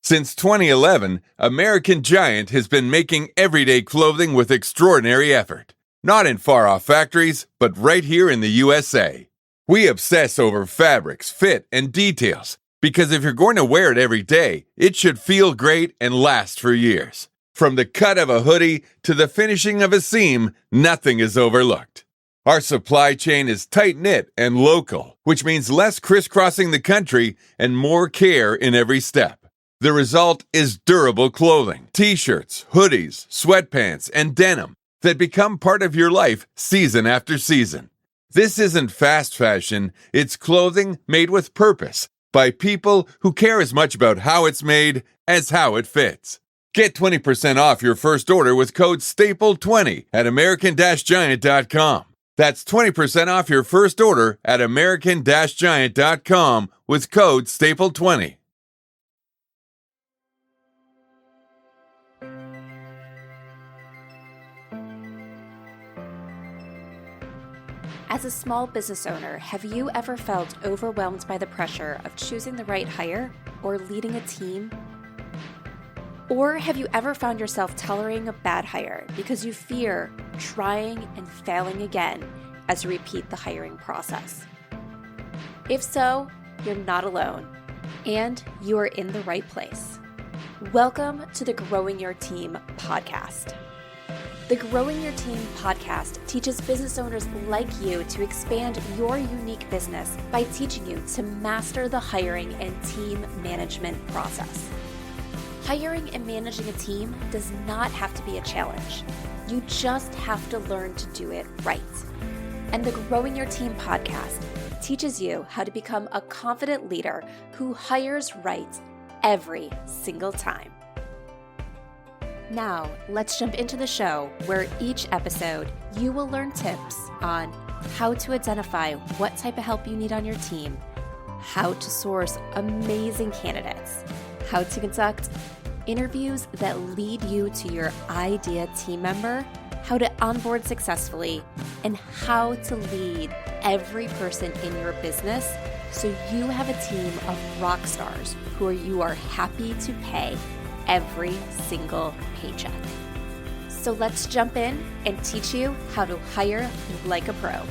Since 2011, American Giant has been making everyday clothing with extraordinary effort. Not in far-off factories, but right here in the USA. We obsess over fabrics, fit, and details, because if you're going to wear it every day, it should feel great and last for years. From the cut of a hoodie to the finishing of a seam, nothing is overlooked. Our supply chain is tight-knit and local, which means less crisscrossing the country and more care in every step. The result is durable clothing, t-shirts, hoodies, sweatpants, and denim that become part of your life season after season. This isn't fast fashion, it's clothing made with purpose by people who care as much about how it's made as how it fits. Get 20% off your first order with code STAPLE20 at American-Giant.com. That's 20% off your first order at American-Giant.com with code STAPLE20. As a small business owner, have you ever felt overwhelmed by the pressure of choosing the right hire or leading a team? Or have you ever found yourself tolerating a bad hire because you fear trying and failing again as you repeat the hiring process? If so, you're not alone, and you are in the right place. Welcome to the Growing Your Team podcast. The Growing Your Team podcast teaches business owners like you to expand your unique business by teaching you to master the hiring and team management process. Hiring and managing a team does not have to be a challenge. You just have to learn to do it right. And the Growing Your Team podcast teaches you how to become a confident leader who hires right every single time. Now, let's jump into the show where each episode you will learn tips on how to identify what type of help you need on your team, how to source amazing candidates, how to conduct interviews that lead you to your ideal team member, how to onboard successfully, and how to lead every person in your business so you have a team of rock stars who you are happy to pay every single paycheck. So let's jump in and teach you how to hire like a pro.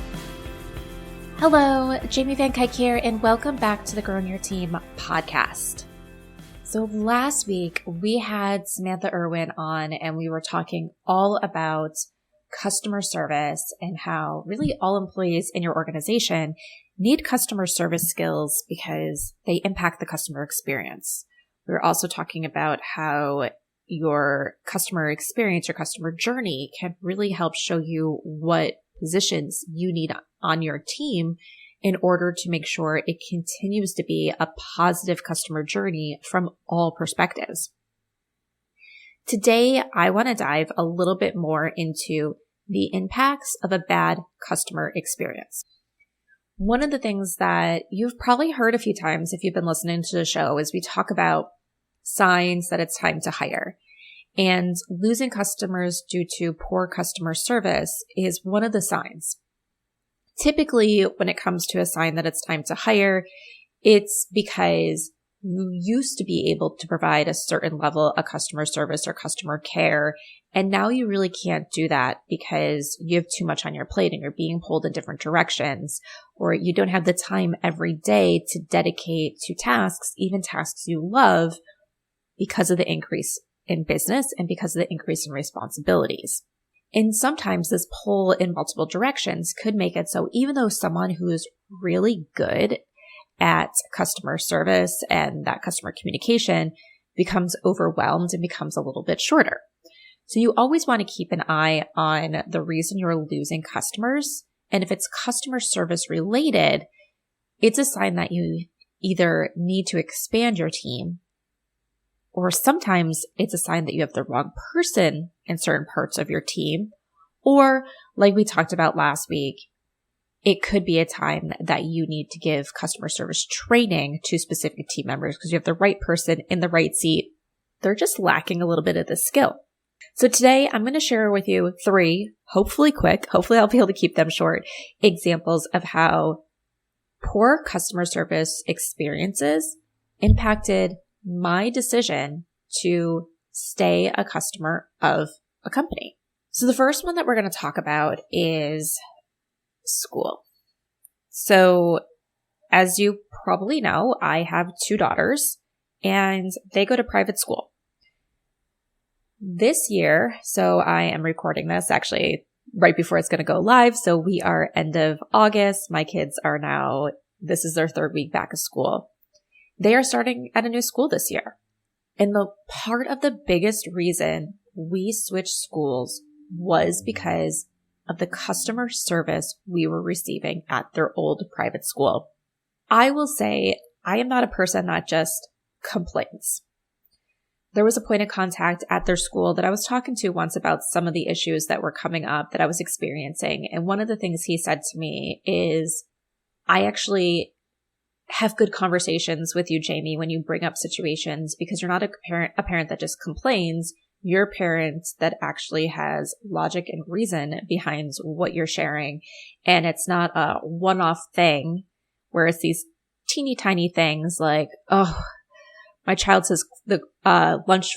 Hello, Jamie Van Kuyk here, and welcome back to the Growing Your Team podcast. So last week we had Samantha Irwin on and we were talking all about customer service and how really all employees in your organization need customer service skills because they impact the customer experience. We were also talking about how your customer experience, your customer journey can really help show you what positions you need on your team in order to make sure it continues to be a positive customer journey from all perspectives. Today, I want to dive a little bit more into the impacts of a bad customer experience. One of the things that you've probably heard a few times if you've been listening to the show is we talk about signs that it's time to hire. And losing customers due to poor customer service is one of the signs. Typically, when it comes to a sign that it's time to hire, it's because you used to be able to provide a certain level of customer service or customer care, and now you really can't do that because you have too much on your plate and you're being pulled in different directions, or you don't have the time every day to dedicate to tasks, even tasks you love, because of the increase in business and because of the increase in responsibilities. And sometimes this pull in multiple directions could make it so even though someone who is really good at customer service and that customer communication becomes overwhelmed and becomes a little bit shorter. So you always want to keep an eye on the reason you're losing customers. And if it's customer service related, it's a sign that you either need to expand your team, or sometimes it's a sign that you have the wrong person in certain parts of your team. Or like we talked about last week, it could be a time that you need to give customer service training to specific team members because you have the right person in the right seat. They're just lacking a little bit of the skill. So today I'm going to share with you 3, hopefully quick, hopefully I'll be able to keep them short, examples of how poor customer service experiences impacted my decision to stay a customer of a company. So the first one that we're going to talk about is school. So as you probably know, I have 2 daughters and they go to private school. This year, so I am recording this actually right before it's going to go live. So we are end of August. My kids are now, this is their 3rd week back of school. They are starting at a new school this year. And the part of the biggest reason we switched schools was because of the customer service we were receiving at their old private school. I will say I am not a person that just complains. There was a point of contact at their school that I was talking to once about some of the issues that were coming up that I was experiencing. And one of the things he said to me is, I actually have good conversations with you, Jamie, when you bring up situations, because you're not a parent that just complains. You're a parent that actually has logic and reason behind what you're sharing. And it's not a one-off thing where it's these teeny tiny things like, oh, my child says the lunch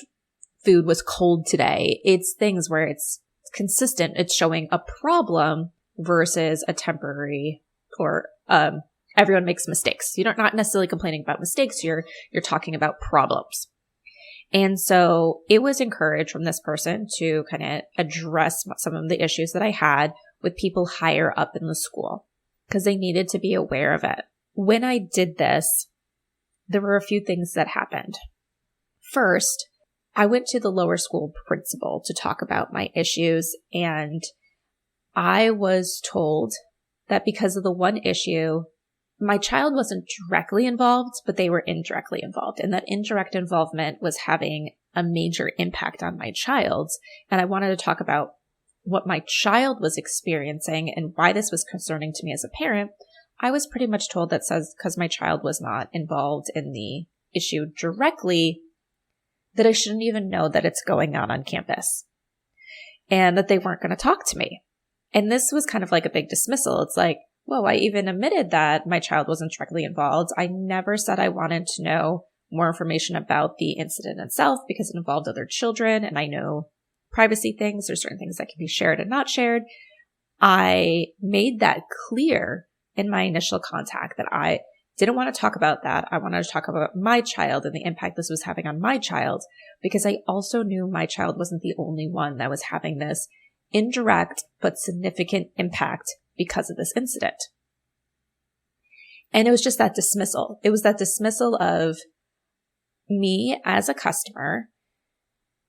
food was cold today. It's things where it's consistent. It's showing a problem versus a temporary or everyone makes mistakes. You're not necessarily complaining about mistakes. You're talking about problems. And so it was encouraged from this person to kind of address some of the issues that I had with people higher up in the school because they needed to be aware of it. When I did this, there were a few things that happened. First, I went to the lower school principal to talk about my issues, and I was told that because of the one issue, my child wasn't directly involved, but they were indirectly involved, and that indirect involvement was having a major impact on my child. And I wanted to talk about what my child was experiencing and why this was concerning to me as a parent. I was pretty much told that says because my child was not involved in the issue directly, that I shouldn't even know that it's going on campus and that they weren't going to talk to me. And this was kind of like a big dismissal. It's like, whoa, I even admitted that my child wasn't directly involved. I never said I wanted to know more information about the incident itself because it involved other children and I know privacy things. There's certain things that can be shared and not shared. I made that clear in my initial contact that I didn't want to talk about that. I wanted to talk about my child and the impact this was having on my child because I also knew my child wasn't the only one that was having this indirect but significant impact because of this incident. And it was just that dismissal. It was that dismissal of me as a customer.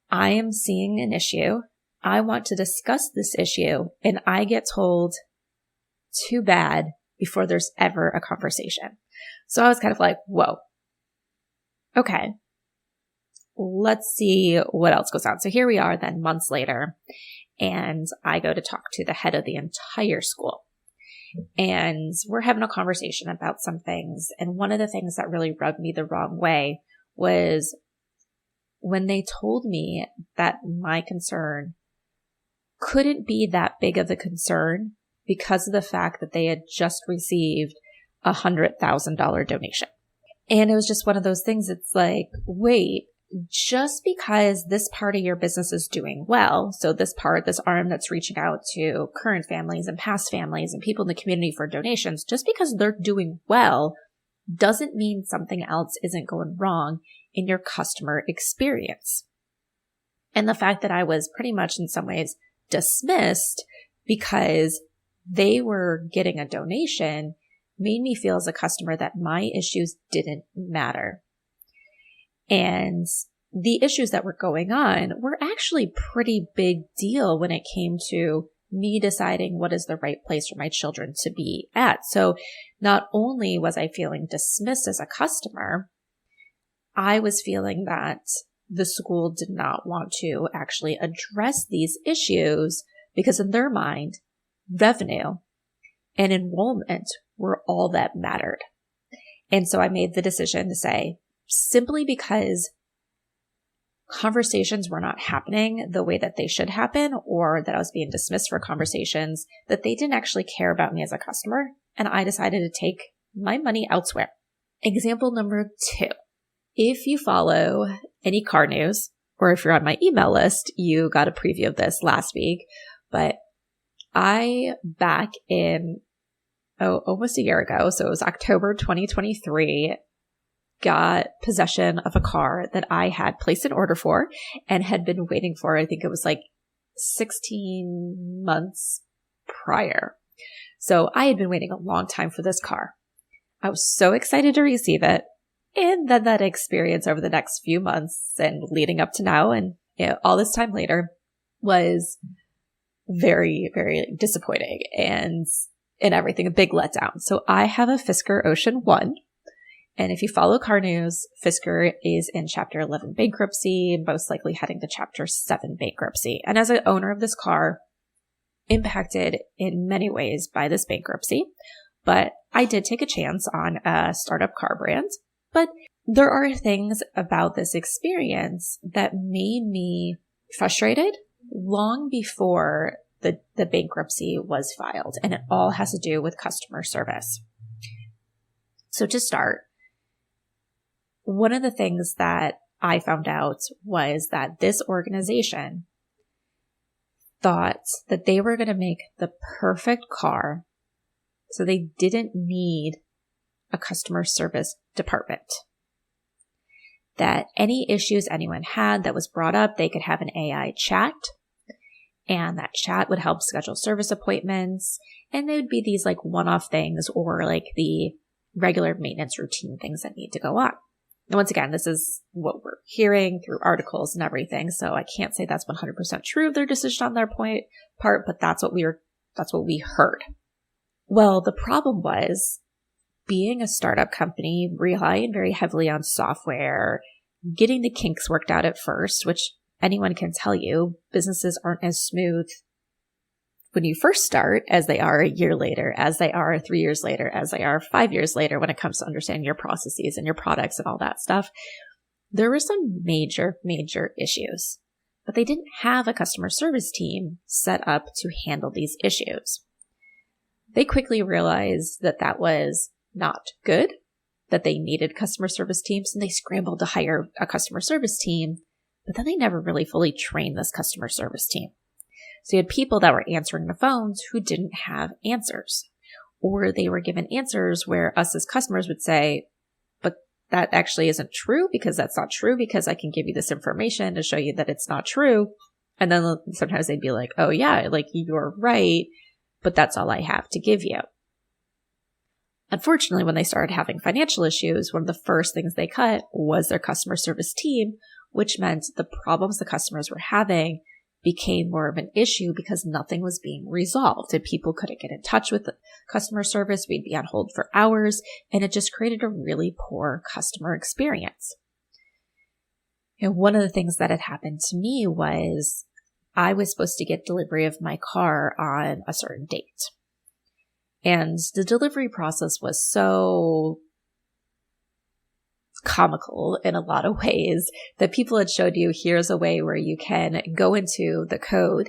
I am seeing an issue. I want to discuss this issue and I get told too bad before there's ever a conversation. So I was kind of like, whoa, okay, let's see what else goes on. So here we are then months later, and I go to talk to the head of the entire school. And we're having a conversation about some things. And one of the things that really rubbed me the wrong way was when they told me that my concern couldn't be that big of a concern because of the fact that they had just received a $100,000 donation. And it was just one of those things. It's like, wait, just because this part of your business is doing well, so this arm that's reaching out to current families and past families and people in the community for donations, just because they're doing well doesn't mean something else isn't going wrong in your customer experience. And the fact that I was pretty much in some ways dismissed because they were getting a donation made me feel as a customer that my issues didn't matter. And the issues that were going on were actually pretty big deal when it came to me deciding what is the right place for my children to be at. So not only was I feeling dismissed as a customer, I was feeling that the school did not want to actually address these issues because in their mind, revenue and enrollment were all that mattered. And so I made the decision to say, simply because conversations were not happening the way that they should happen, or that I was being dismissed for conversations, that they didn't actually care about me as a customer, and I decided to take my money elsewhere. Example number 2. If you follow any car news, or if you're on my email list, you got a preview of this last week. But I, back in almost a year ago, so it was October 2023, got possession of a car that I had placed an order for and had been waiting for. I think it was like 16 months prior. So I had been waiting a long time for this car. I was so excited to receive it. And then that experience over the next few months and leading up to now and all this time later was very, very disappointing and everything, a big letdown. So I have a Fisker Ocean 1. And if you follow car news, Fisker is in Chapter 11 bankruptcy, most likely heading to Chapter 7 bankruptcy. And as an owner of this car, impacted in many ways by this bankruptcy, but I did take a chance on a startup car brand. But there are things about this experience that made me frustrated long before the bankruptcy was filed. And it all has to do with customer service. So to start, one of the things that I found out was that this organization thought that they were going to make the perfect car, so they didn't need a customer service department. That any issues anyone had that was brought up, they could have an AI chat, and that chat would help schedule service appointments, and they would be these like one-off things or like the regular maintenance routine things that need to go on. And once again, this is what we're hearing through articles and everything, so I can't say that's 100% true of their decision on their part, but that's what we heard. Well, the problem was, being a startup company, relying very heavily on software, getting the kinks worked out at first, which anyone can tell you, businesses aren't as smooth when you first start as they are a year later, as they are 3 years later, as they are 5 years later when it comes to understanding your processes and your products and all that stuff. There were some major, major issues, but they didn't have a customer service team set up to handle these issues. They quickly realized that that was not good, that they needed customer service teams, and they scrambled to hire a customer service team, but then they never really fully trained this customer service team. So you had people that were answering the phones who didn't have answers, or they were given answers where us as customers would say, but that actually isn't true because that's not true because I can give you this information to show you that it's not true. And then sometimes they'd be like, oh yeah, like you're right, but that's all I have to give you. Unfortunately, when they started having financial issues, one of the first things they cut was their customer service team, which meant the problems the customers were having became more of an issue because nothing was being resolved and people couldn't get in touch with the customer service. We'd be on hold for hours, and it just created a really poor customer experience. And one of the things that had happened to me was I was supposed to get delivery of my car on a certain date. And the delivery process was so comical in a lot of ways that people had showed you, here's a way where you can go into the code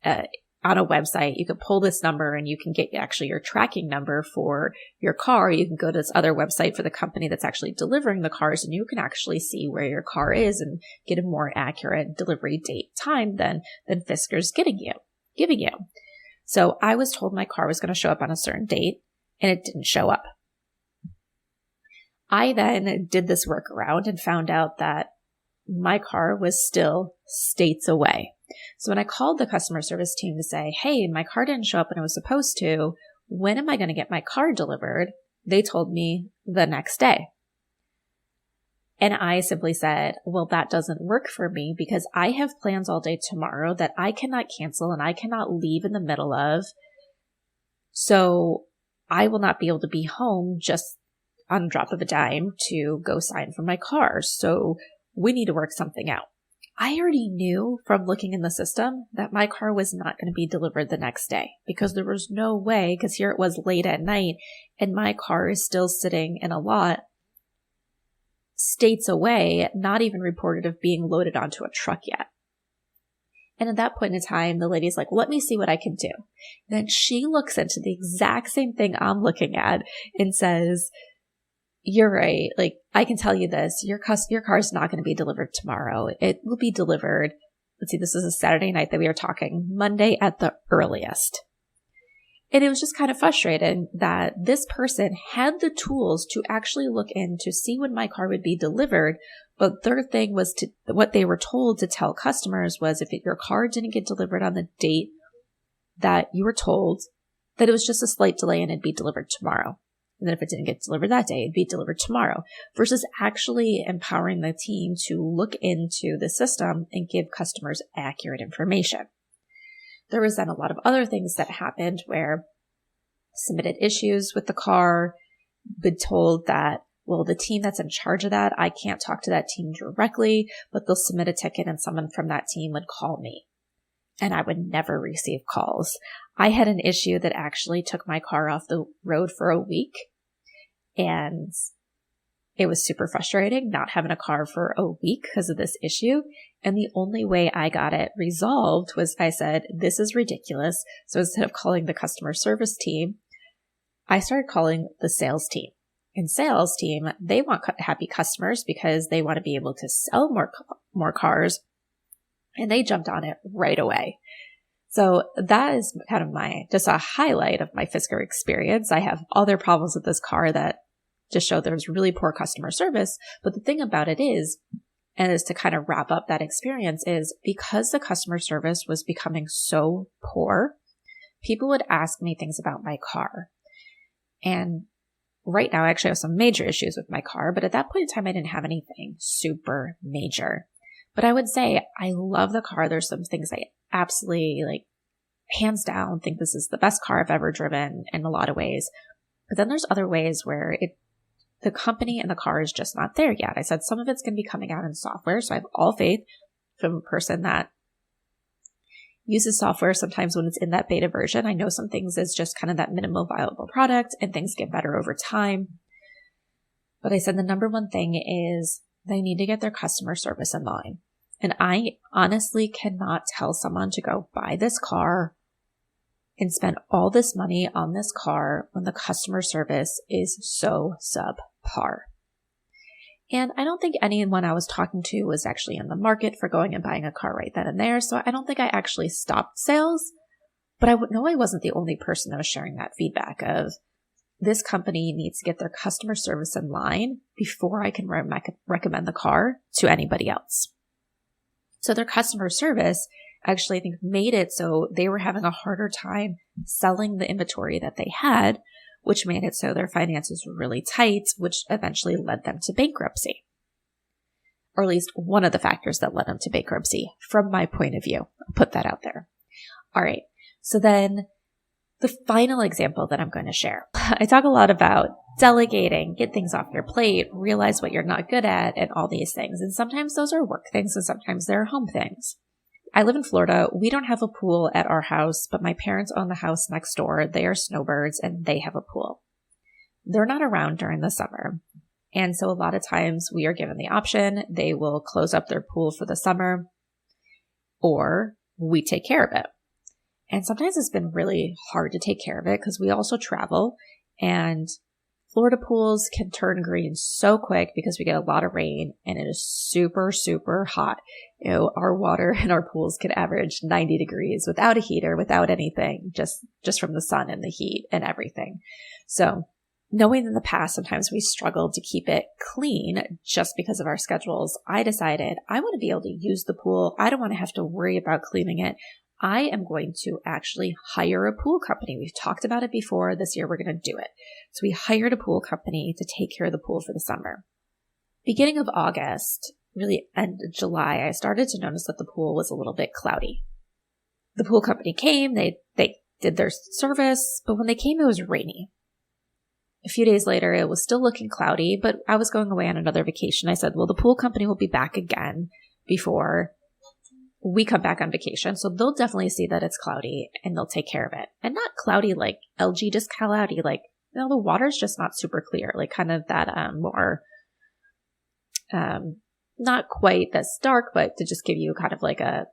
on a website. You can pull this number and you can get actually your tracking number for your car. You can go to this other website for the company that's actually delivering the cars, and you can actually see where your car is and get a more accurate delivery date time than Fisker's giving you. So I was told my car was going to show up on a certain date, and it didn't show up. I then did this workaround and found out that my car was still states away. So when I called the customer service team to say, hey, my car didn't show up when it was supposed to, when am I going to get my car delivered? They told me the next day. And I simply said, well, that doesn't work for me because I have plans all day tomorrow that I cannot cancel and I cannot leave in the middle of. So I will not be able to be home just on a drop of a dime to go sign for my car. So we need to work something out. I already knew from looking in the system that my car was not going to be delivered the next day because there was no way, because here it was late at night and my car is still sitting in a lot states away, not even reported of being loaded onto a truck yet. And at that point in time, the lady's like, let me see what I can do. And then she looks into the exact same thing I'm looking at and says, you're right. Like, I can tell you this, your car is not going to be delivered tomorrow. It will be delivered. Let's see, this is a Saturday night that we are talking, Monday at the earliest. And it was just kind of frustrating that this person had the tools to actually look in to see when my car would be delivered. But their thing was what they were told to tell customers was if your car didn't get delivered on the date that you were told, that it was just a slight delay and it'd be delivered tomorrow. And then if it didn't get delivered that day, it'd be delivered tomorrow, versus actually empowering the team to look into the system and give customers accurate information. There was then a lot of other things that happened where submitted issues with the car, been told that, well, the team that's in charge of that, I can't talk to that team directly, but they'll submit a ticket and someone from that team would call me. And I would never receive calls. I had an issue that actually took my car off the road for a week, and it was super frustrating not having a car for a week because of this issue. And the only way I got it resolved was I said, this is ridiculous. So instead of calling the customer service team, I started calling the sales team. And sales team, they want happy customers because they want to be able to sell more cars. And they jumped on it right away. So that is kind of just a highlight of my Fisker experience. I have other problems with this car that just show there's really poor customer service. But the thing about it is, and is to kind of wrap up that experience, is because the customer service was becoming so poor, people would ask me things about my car. And right now, I actually have some major issues with my car, but at that point in time, I didn't have anything super major. But I would say I love the car. There's some things I absolutely, like, hands down, think this is the best car I've ever driven in a lot of ways. But then there's other ways where the company and the car is just not there yet. I said some of it's going to be coming out in software. So I have all faith from a person that uses software sometimes when it's in that beta version. I know some things is just kind of that minimal viable product and things get better over time. But I said the number one thing is they need to get their customer service in line. And I honestly cannot tell someone to go buy this car and spend all this money on this car when the customer service is so subpar. And I don't think anyone I was talking to was actually in the market for going and buying a car right then and there. So I don't think I actually stopped sales, but I know I wasn't the only person that was sharing that feedback of this company needs to get their customer service in line before I can recommend the car to anybody else. So their customer service actually, I think, made it so they were having a harder time selling the inventory that they had, which made it so their finances were really tight, which eventually led them to bankruptcy. Or at least one of the factors that led them to bankruptcy, from my point of view. I'll put that out there. All right. So then the final example that I'm going to share. I talk a lot about delegating, get things off your plate, realize what you're not good at, and all these things. And sometimes those are work things and sometimes they're home things. I live in Florida. We don't have a pool at our house, but my parents own the house next door. They are snowbirds and they have a pool. They're not around during the summer. And so a lot of times we are given the option. They will close up their pool for the summer or we take care of it. And sometimes it's been really hard to take care of it because we also travel and Florida pools can turn green so quick because we get a lot of rain and it is super, super hot. You know, our water in our pools could average 90 degrees without a heater, without anything, just from the sun and the heat and everything. So knowing in the past, sometimes we struggled to keep it clean just because of our schedules, I decided I want to be able to use the pool. I don't want to have to worry about cleaning it. I am going to actually hire a pool company. We've talked about it before. This year, we're going to do it. So we hired a pool company to take care of the pool for the summer. Beginning of August, really end of July, I started to notice that the pool was a little bit cloudy. The pool company came, they did their service, but when they came, it was rainy. A few days later, it was still looking cloudy, but I was going away on another vacation. I said, well, the pool company will be back again before we come back on vacation. So they'll definitely see that it's cloudy and they'll take care of it. And not cloudy like LG, just cloudy like, you know, the water's just not super clear, like kind of that more, not quite this dark, but to just give you kind of like a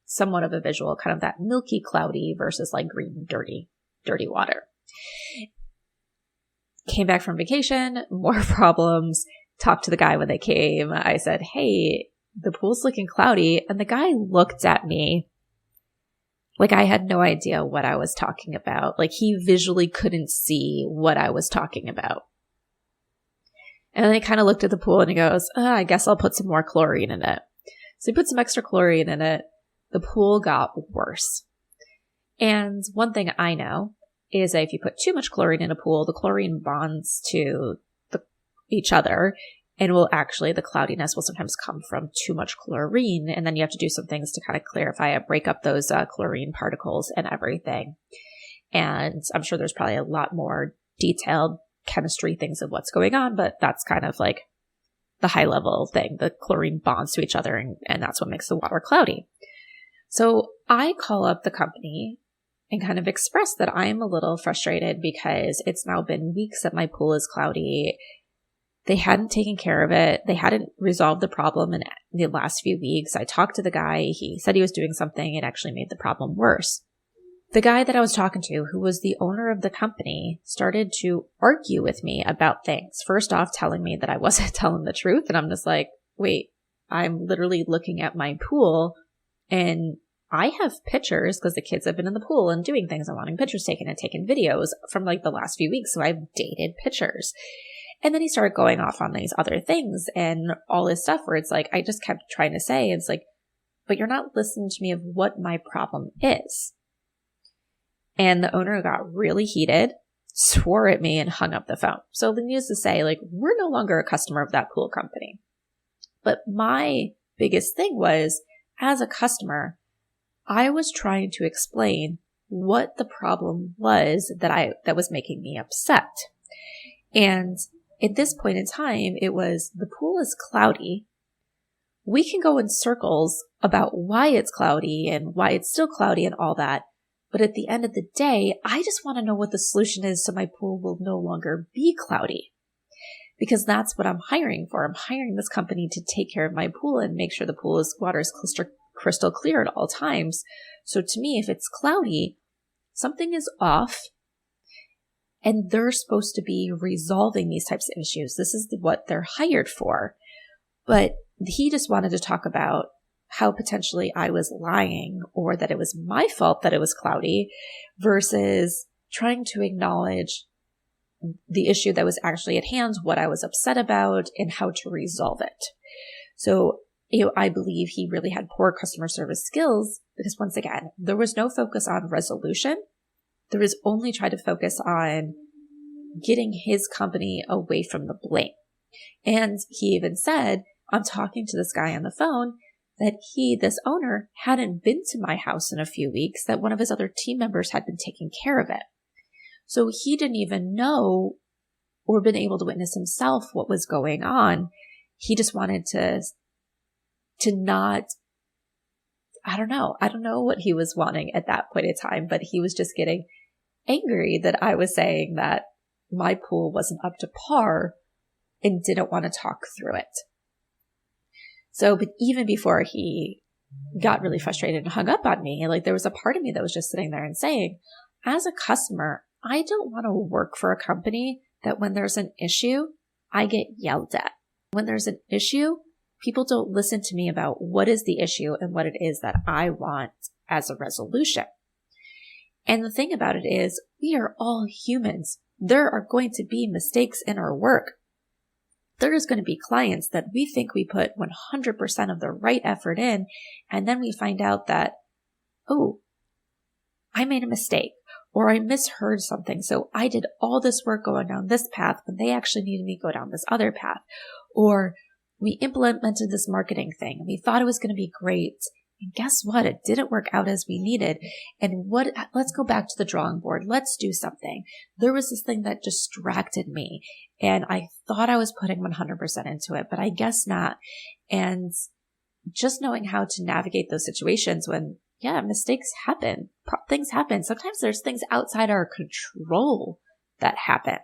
somewhat of a visual, kind of that milky cloudy versus like green, dirty water. Came back from vacation, more problems, talked to the guy when they came. I said, hey, the pool's looking cloudy. And the guy looked at me like I had no idea what I was talking about. Like he visually couldn't see what I was talking about. And then he kind of looked at the pool and he goes, I guess I'll put some more chlorine in it. So he put some extra chlorine in it. The pool got worse. And one thing I know is that if you put too much chlorine in a pool, the chlorine bonds to each other and the cloudiness will sometimes come from too much chlorine. And then you have to do some things to kind of clarify it, break up those chlorine particles and everything. And I'm sure there's probably a lot more detailed chemistry things of what's going on, but that's kind of like the high level thing. The chlorine bonds to each other and that's what makes the water cloudy. So I call up the company and kind of express that I'm a little frustrated because it's now been weeks that my pool is cloudy. They hadn't taken care of it. They hadn't resolved the problem in the last few weeks. I talked to the guy. He said he was doing something. It actually made the problem worse. The guy that I was talking to, who was the owner of the company, started to argue with me about things. First off, telling me that I wasn't telling the truth. And I'm just like, wait, I'm literally looking at my pool and I have pictures because the kids have been in the pool and doing things and wanting pictures taken and taken videos from like the last few weeks. So I've dated pictures. And then he started going off on these other things and all this stuff where it's like, I just kept trying to say, it's like, but you're not listening to me of what my problem is. And the owner got really heated, swore at me and hung up the phone. So needless to say, like, we're no longer a customer of that pool company. But my biggest thing was, as a customer, I was trying to explain what the problem was that was making me upset. And at this point in time, it was the pool is cloudy. We can go in circles about why it's cloudy and why it's still cloudy and all that. But at the end of the day, I just want to know what the solution is so my pool will no longer be cloudy. Because that's what I'm hiring for. I'm hiring this company to take care of my pool and make sure the pool's water is crystal clear at all times. So to me, if it's cloudy, something is off and they're supposed to be resolving these types of issues. This is what they're hired for. But he just wanted to talk about how potentially I was lying or that it was my fault that it was cloudy versus trying to acknowledge the issue that was actually at hand, what I was upset about, and how to resolve it. So, I believe he really had poor customer service skills because once again, there was no focus on resolution. There was only trying to focus on getting his company away from the blame. And he even said, I'm talking to this guy on the phone that this owner, hadn't been to my house in a few weeks, that one of his other team members had been taking care of it. So he didn't even know or been able to witness himself what was going on. He just wanted to not, I don't know what he was wanting at that point in time, but he was just getting angry that I was saying that my pool wasn't up to par and didn't want to talk through it. So, but even before he got really frustrated and hung up on me, like there was a part of me that was just sitting there and saying, as a customer, I don't want to work for a company that when there's an issue, I get yelled at. When there's an issue, people don't listen to me about what is the issue and what it is that I want as a resolution. And the thing about it is, we are all humans. There are going to be mistakes in our work. There is going to be clients that we think we put 100% of the right effort in, and then we find out that, oh, I made a mistake, or I misheard something. So I did all this work going down this path when they actually needed me to go down this other path. Or we implemented this marketing thing and we thought it was going to be great. And guess what? It didn't work out as we needed. And let's go back to the drawing board. Let's do something. There was this thing that distracted me and I thought I was putting 100% into it, but I guess not. And just knowing how to navigate those situations when, mistakes happen. Things happen. Sometimes there's things outside our control that happen.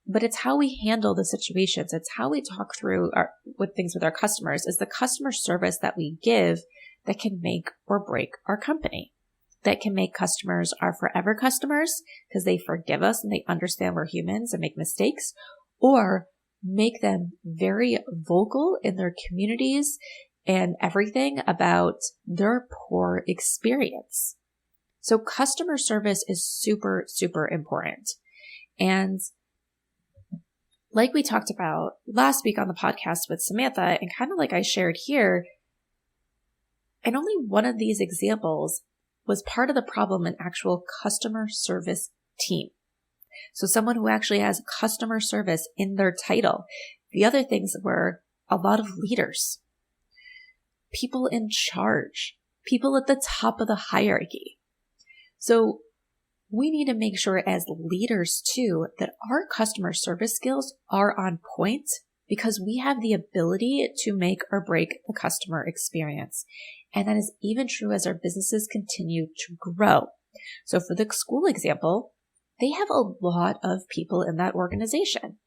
But it's how we handle the situations. It's how we talk through with things with our customers. Is the customer service that we give that can make or break our company. that can make customers our forever customers because they forgive us and they understand we're humans and make mistakes, or make them very vocal in their communities and everything about their poor experience. So customer service is super, super important. And like we talked about last week on the podcast with Samantha, and kind of like I shared here, and only one of these examples was part of the problem an actual customer service team. So someone who actually has customer service in their title. The other things were a lot of leaders, people in charge, people at the top of the hierarchy. So we need to make sure as leaders too that our customer service skills are on point, because we have the ability to make or break the customer experience. And that is even true as our businesses continue to grow. So for the school example, they have a lot of people in that organization.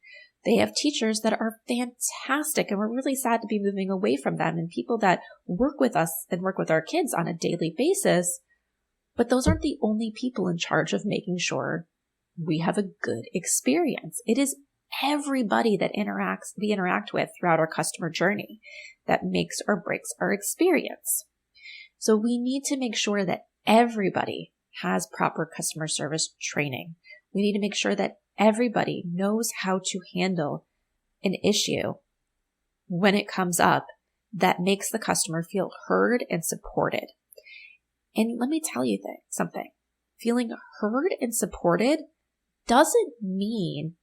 They have teachers that are fantastic, and we're really sad to be moving away from them, and people that work with us and work with our kids on a daily basis. But those aren't the only people in charge of making sure we have a good experience. It is everybody that we interact with throughout our customer journey that makes or breaks our experience. So we need to make sure that everybody has proper customer service training. We need to make sure that everybody knows how to handle an issue when it comes up that makes the customer feel heard and supported. And let me tell you something. Feeling heard and supported doesn't mean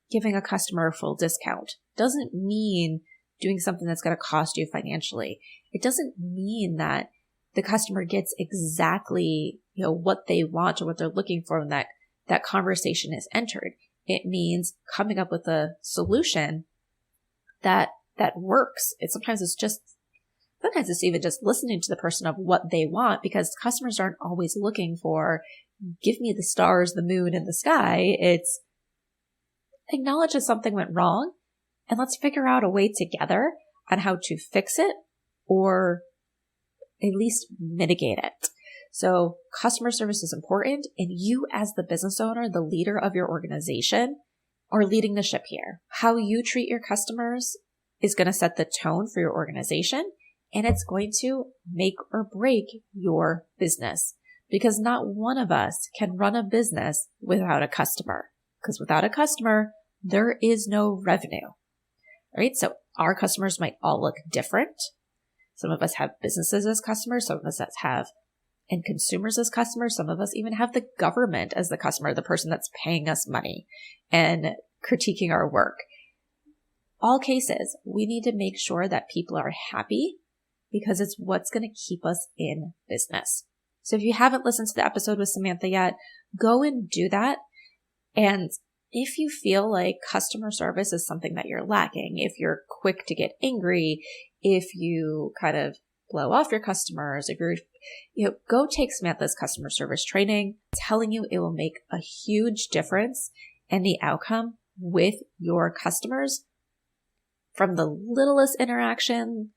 giving a customer a full discount. Doesn't mean doing something that's going to cost you financially. It doesn't mean that the customer gets exactly, what they want or what they're looking for when that conversation is entered. It means coming up with a solution that works. Sometimes it's even just listening to the person of what they want, because customers aren't always looking for, give me the stars, the moon, and the sky. It's acknowledge that something went wrong and let's figure out a way together on how to fix it or at least mitigate it. So customer service is important, and you as the business owner, the leader of your organization, are leading the ship here. How you treat your customers is going to set the tone for your organization, and it's going to make or break your business, because not one of us can run a business without a customer, because without a customer, there is no revenue, right? So our customers might all look different. Some of us have businesses as customers. Some of us have and consumers as customers. Some of us even have the government as the customer, the person that's paying us money and critiquing our work. All cases, we need to make sure that people are happy, because it's what's going to keep us in business. So if you haven't listened to the episode with Samantha yet, go and do that. And if you feel like customer service is something that you're lacking, if you're quick to get angry, if you kind of blow off your customers, if you're, go take Samantha's customer service training. I'm telling you, it will make a huge difference in the outcome with your customers, from the littlest interaction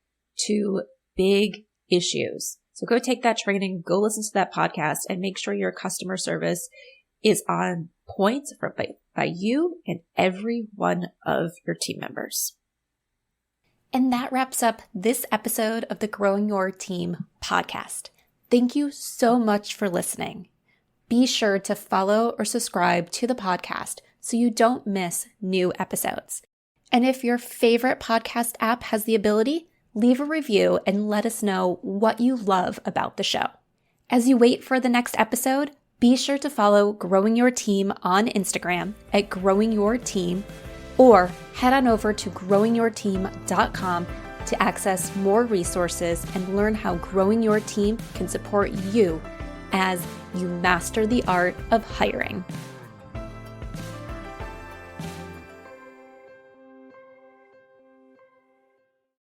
to big issues. So go take that training, go listen to that podcast, and make sure your customer service is on point by you and every one of your team members. And that wraps up this episode of the Growing Your Team podcast. Thank you so much for listening. Be sure to follow or subscribe to the podcast so you don't miss new episodes. And if your favorite podcast app has the ability, leave a review and let us know what you love about the show. As you wait for the next episode, be sure to follow Growing Your Team on Instagram at Growing Your Team, or head on over to growingyourteam.com to access more resources and learn how growing your team can support you as you master the art of hiring.